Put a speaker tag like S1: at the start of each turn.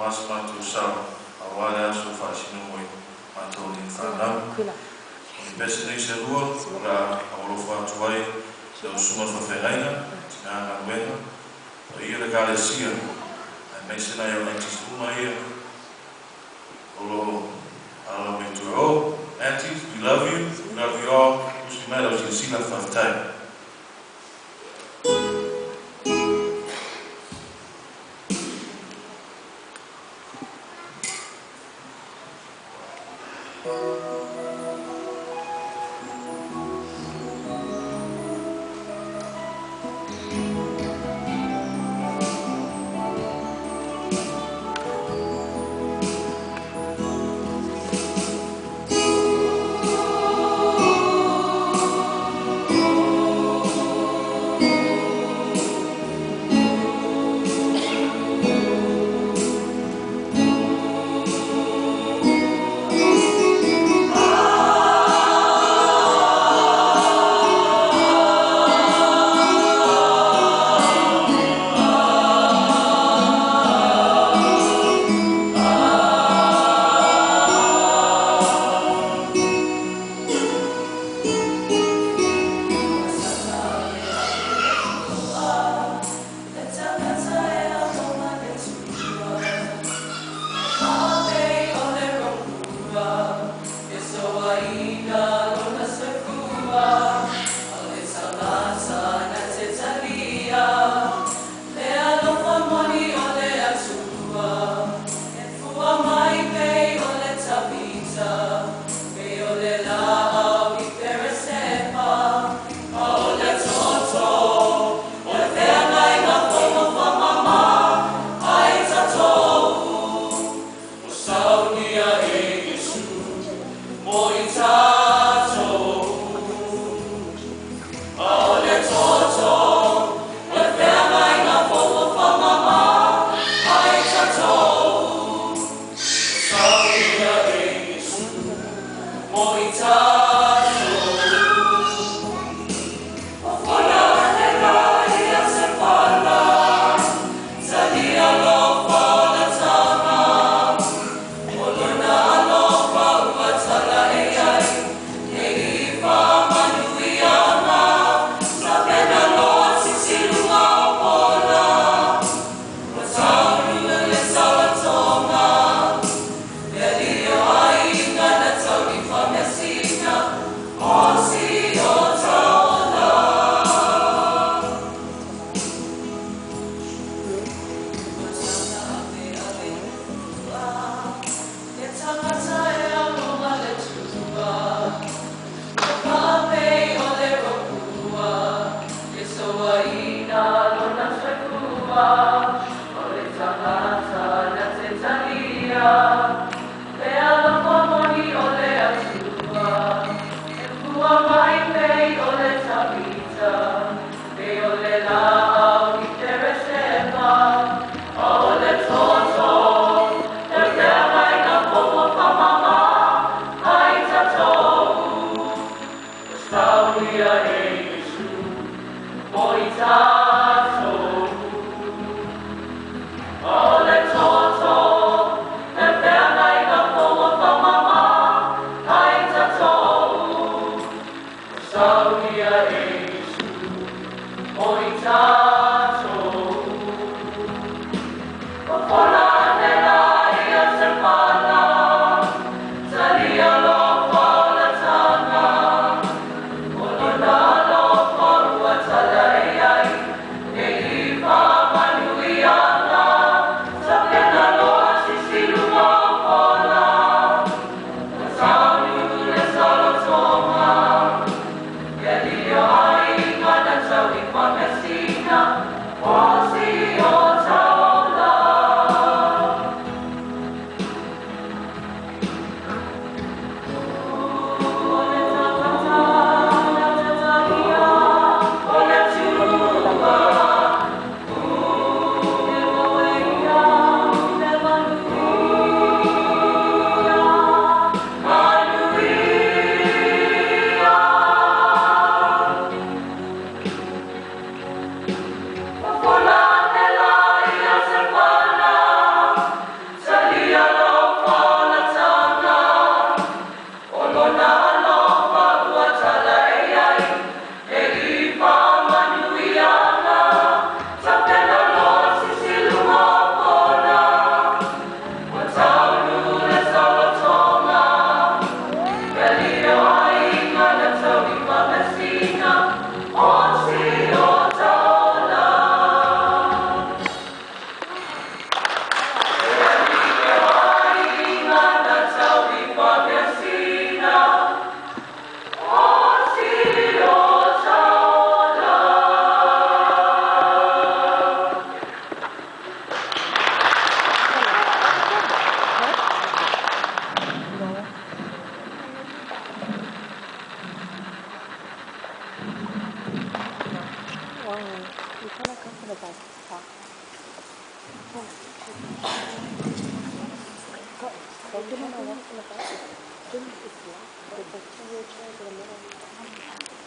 S1: mas mātou sao, a wale aso whaasino moi, mātou ni whanau. I pese nei se rua, ra aolofa atu ai, se o suma whawhengaina, tina ngā nuenga, o ia le kāle sia, ai mei se nai o nei tisuma ia, olo ala me tu o, aunties, we love you all, usi mai lau si sila whawhtai.
S2: Before They didn't know what's in the basket. Didn't it? They put 2 wheelchairs in the middle.